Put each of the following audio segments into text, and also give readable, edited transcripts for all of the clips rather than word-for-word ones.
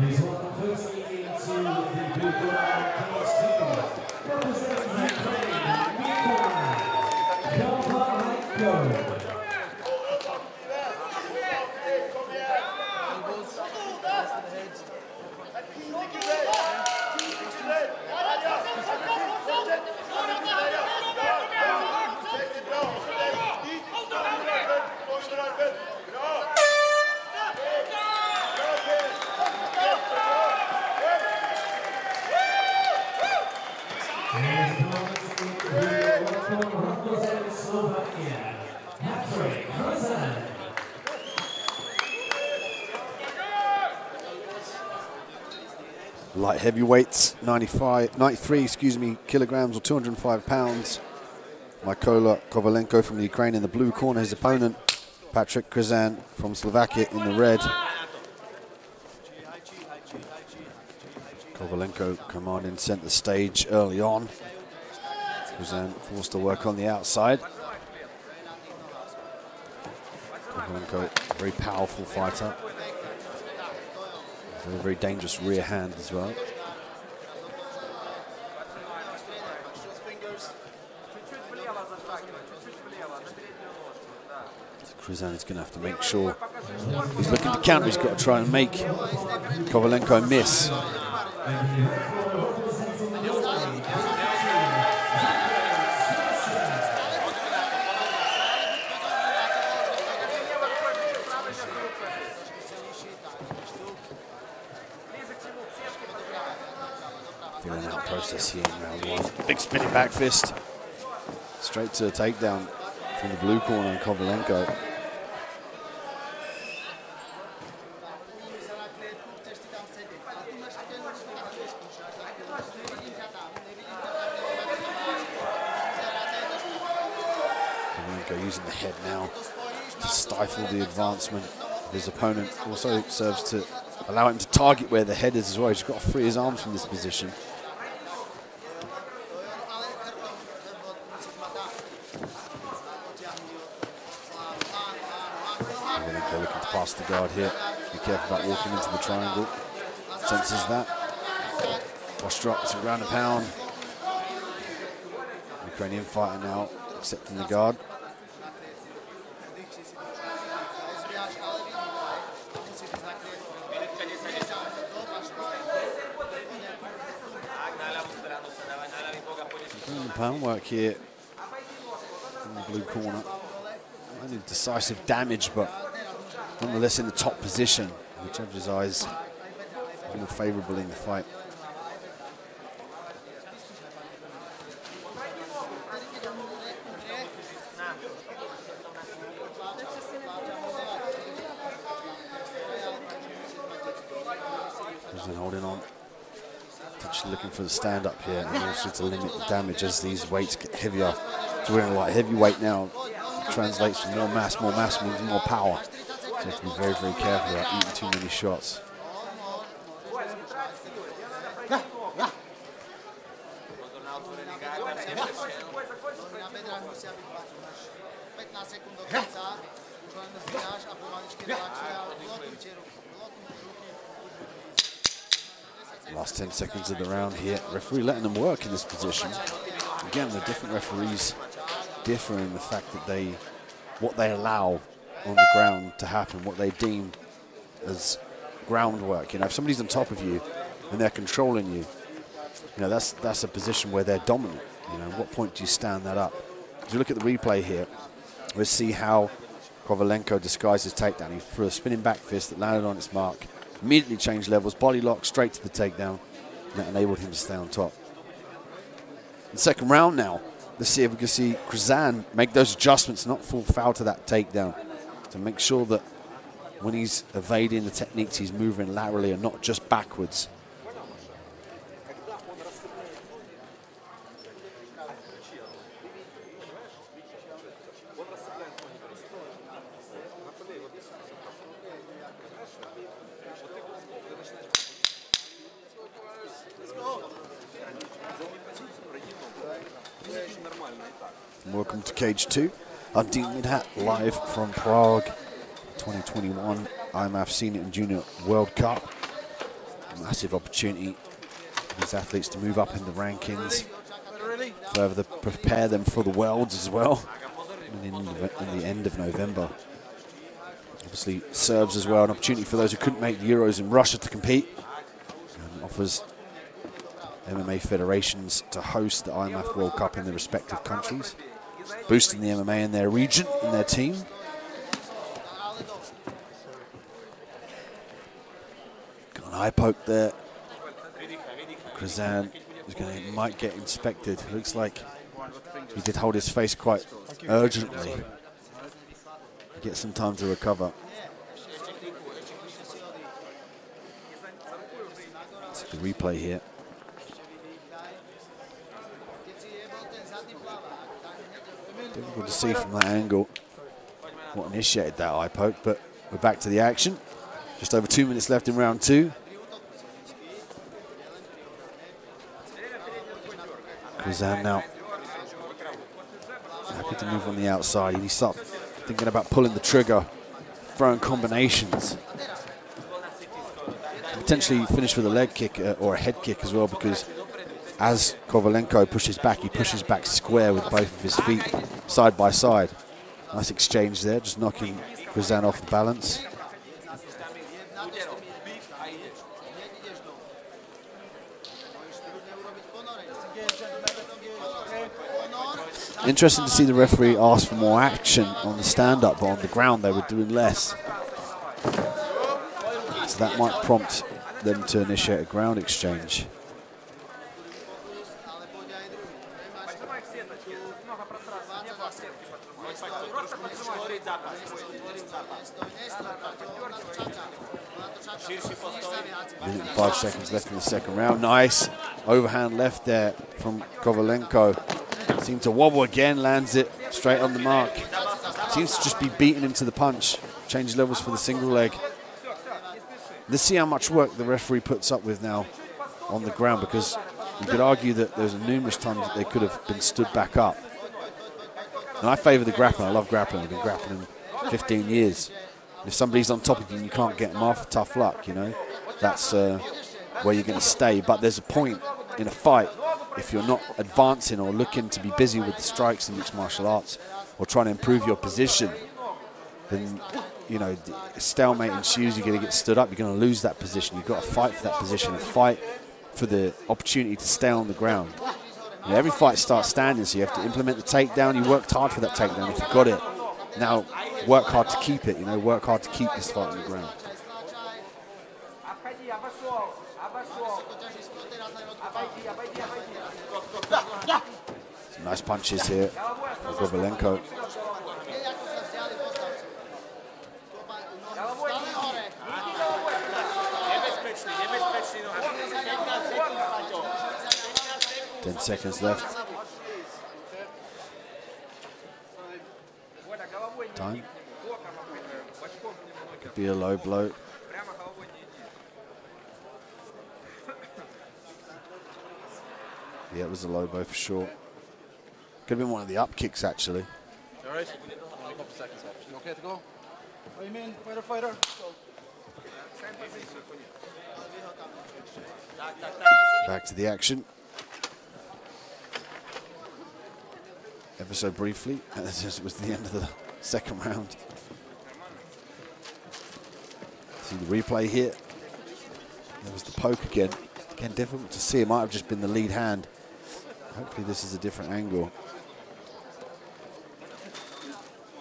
Please welcome firstly into the blue corner, cage 2, representing Ukraine, Kovalenko. Light heavyweights, 93 kilograms or 205 pounds. Mykola Kovalenko from the Ukraine in the blue corner. His opponent, Križan from Slovakia in the red. Kovalenko commanding centre stage early on. Križan forced to work on the outside. Kovalenko, a very powerful fighter. A very dangerous rear hand as well. Križan is going to have to make sure he's looking to counter. He's got to try and make Kovalenko miss. Feeling out process here in round one. Big spinning back fist. Straight to a takedown from the blue corner, Kovalenko. Kovalenko using the head now to stifle the advancement of his opponent. Also serves to allow him to target where the head is as well. He's got to free his arms from this position. Kovalenko looking to pass the guard here. Be careful about walking into the triangle. Senses that. Posture up, some ground and pound. Ukrainian fighter now accepting the guard. Pound work here in the blue corner. Only decisive damage, but nonetheless in the top position. The judges' eyes more favourable in the fight. Križan holding on. Looking for the stand up here and also to limit the damage as these weights get heavier. So we're in a light heavyweight now. It translates to more mass means more power. So you have to be very, very careful about eating too many shots. Last 10 seconds of the round here. Referee letting them work in this position. Again, the different referees differ in the fact that what they allow on the ground to happen, what they deem as groundwork. You know, if somebody's on top of you and they're controlling you, you know, that's a position where they're dominant. You know, at what point do you stand that up? As you look at the replay here, we'll see how Kovalenko disguised his takedown. He threw a spinning back fist that landed on its mark. Immediately changed levels, body lock straight to the takedown, and that enabled him to stay on top. In the second round now, let's see if we can see Križan make those adjustments, not fall foul to that takedown, to make sure that when he's evading the techniques, he's moving laterally and not just backwards. Welcome to Cage 2. I'm Dean Midhat, live from Prague, 2021 IMMAF Senior and Junior World Cup. Massive opportunity for these athletes to move up in the rankings, further prepare them for the Worlds as well in the end of November. Obviously serves as well an opportunity for those who couldn't make the Euros in Russia to compete, and offers MMA federations to host the IMMAF World Cup in their respective countries, boosting the MMA in their region and their team. Got an eye poke there. Križan might get inspected. Looks like he did hold his face quite urgently. Get some time to recover. Let's see the replay here. Difficult to see from that angle what initiated that eye poke, but we're back to the action. Just over 2 minutes left in round 2. Križan now happy to move on the outside. He starts thinking about pulling the trigger, throwing combinations. Potentially finish with a leg kick or a head kick as well, because as Kovalenko pushes back, he pushes back square with both of his feet side by side. Nice exchange there, just knocking Križan off the balance. Interesting to see the referee ask for more action on the stand-up, but on the ground they were doing less. So that might prompt them to initiate a ground exchange. Minute and 5 seconds left in the second round. Nice overhand left there from Kovalenko. Seemed to wobble again, lands it straight on the mark. Seems to just be beating him to the punch. Change levels for the single leg. Let's see how much work the referee puts up with now on the ground, because you could argue that there's numerous times that they could have been stood back up. And I favour the grappling. I love grappling. I've been grappling 15 years. If somebody's on top of you and you can't get them off, tough luck, you know. That's where you're going to stay. But there's a point in a fight, if you're not advancing or looking to be busy with the strikes in mixed martial arts or trying to improve your position, then, you know, stalemate ensues. You're going to get stood up. You're going to lose that position. You've got to fight for that position and fight for the opportunity to stay on the ground. You know, every fight starts standing, so you have to implement the takedown. You worked hard for that takedown if you got it. Now work hard to keep it, you know, work hard to keep this fight on the ground. Some nice punches here for Kovalenko. Ten seconds left. Time. Could be a low blow. Yeah, it was a low blow for sure. Could have been one of the up kicks, actually. All right. Only a couple seconds left. You okay to go? Amen, fighter, fighter. Back to the action. Ever so briefly, and this was the end of the second round. See the replay here. There was the poke again. Again, difficult to see. It might have just been the lead hand. Hopefully this is a different angle.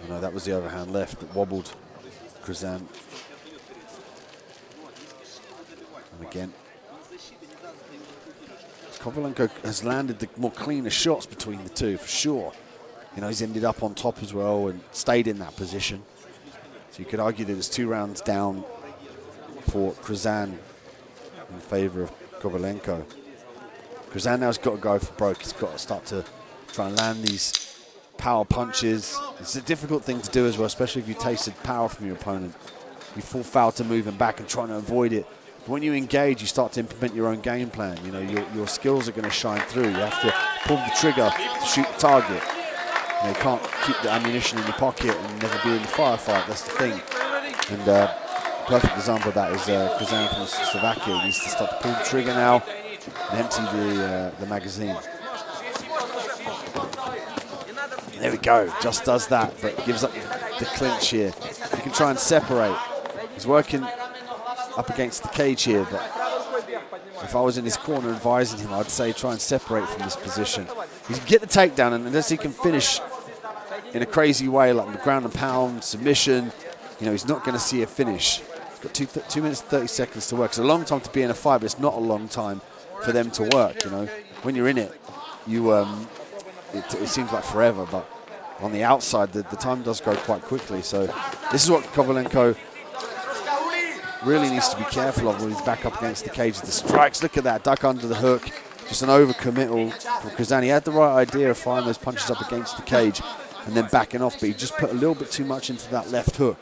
Oh no, that was the overhand left that wobbled Križan. And again, Kovalenko has landed the more cleaner shots between the two, for sure. You know, he's ended up on top as well and stayed in that position. So you could argue that it's 2 rounds down for Križan in favour of Kovalenko. Križan now's got to go for broke. He's got to start to try and land these power punches. It's a difficult thing to do as well, especially if you tasted power from your opponent. You fall foul to moving back and trying to avoid it. But when you engage, you start to implement your own game plan. You know, your skills are going to shine through. You have to pull the trigger to shoot the target. You can't keep the ammunition in your pocket and never be in the firefight. That's the thing. And perfect example of that is Križan from Slovakia. He needs to start to pull the trigger now and empty the magazine. And there we go, just does that, but gives up the clinch here. He can try and separate. He's working up against the cage here, but if I was in his corner advising him, I'd say try and separate from this position. He can get the takedown, and unless he can finish in a crazy way, like the ground and pound, submission, you know, he's not going to see a finish. He's got 2 minutes and 30 seconds to work. It's a long time to be in a fight, but it's not a long time for them to work, you know. When you're in it, you it seems like forever, but on the outside, the time does go quite quickly. So this is what Kovalenko really needs to be careful of when he's back up against the cage. The strikes, look at that, duck under the hook. Just an overcommittal from Križan. He had the right idea of firing those punches up against the cage and then backing off, but he just put a little bit too much into that left hook.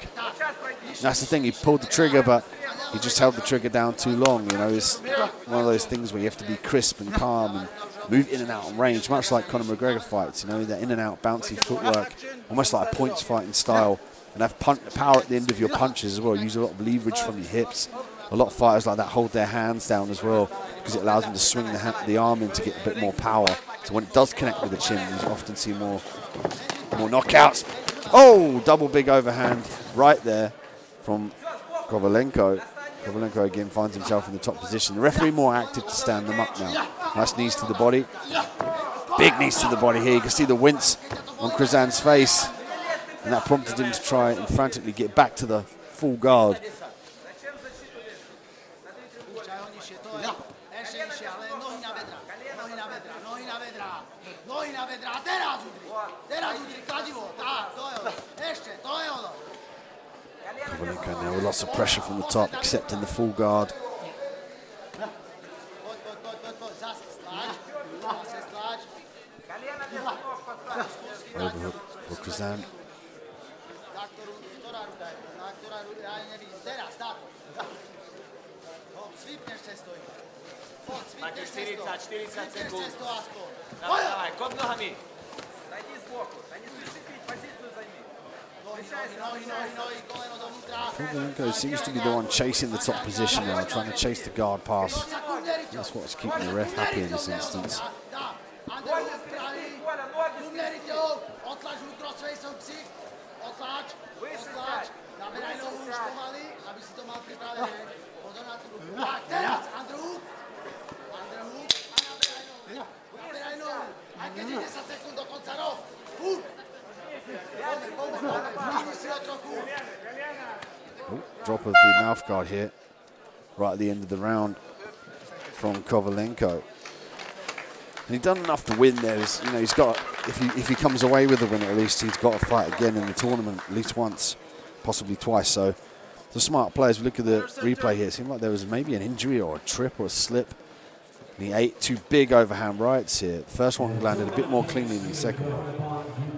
And that's the thing, he pulled the trigger, but he just held the trigger down too long. You know, it's one of those things where you have to be crisp and calm and move in and out on range, much like Conor McGregor fights, you know, that in and out bouncy footwork, almost like a points fighting style, and have power at the end of your punches as well. Use a lot of leverage from your hips. A lot of fighters like that hold their hands down as well because it allows them to swing the arm in to get a bit more power. So when it does connect with the chin, you often see more knockouts. Oh, double big overhand right there from Kovalenko. Kovalenko again finds himself in the top position. The referee more active to stand them up now. Nice knees to the body. Big knees to the body here. You can see the wince on Križan's face. And that prompted him to try and frantically get back to the full guard. Kovalenko now with lots of pressure from the top, accepting the full guard. Overhook for Križan. Kovalenko seems to be the one chasing the top position now, trying to chase the guard pass. That's what's keeping the ref happy in this instance. Oh, drop of the mouth guard here, right at the end of the round from Kovalenko. And he's done enough to win there. You know, he's got, if he comes away with the win, at least he's got to fight again in the tournament, at least once, possibly twice. So the smart players, look at the replay here, it seemed like there was maybe an injury or a trip or a slip. And he ate two big overhand rights here. The first one landed a bit more cleanly than the second one.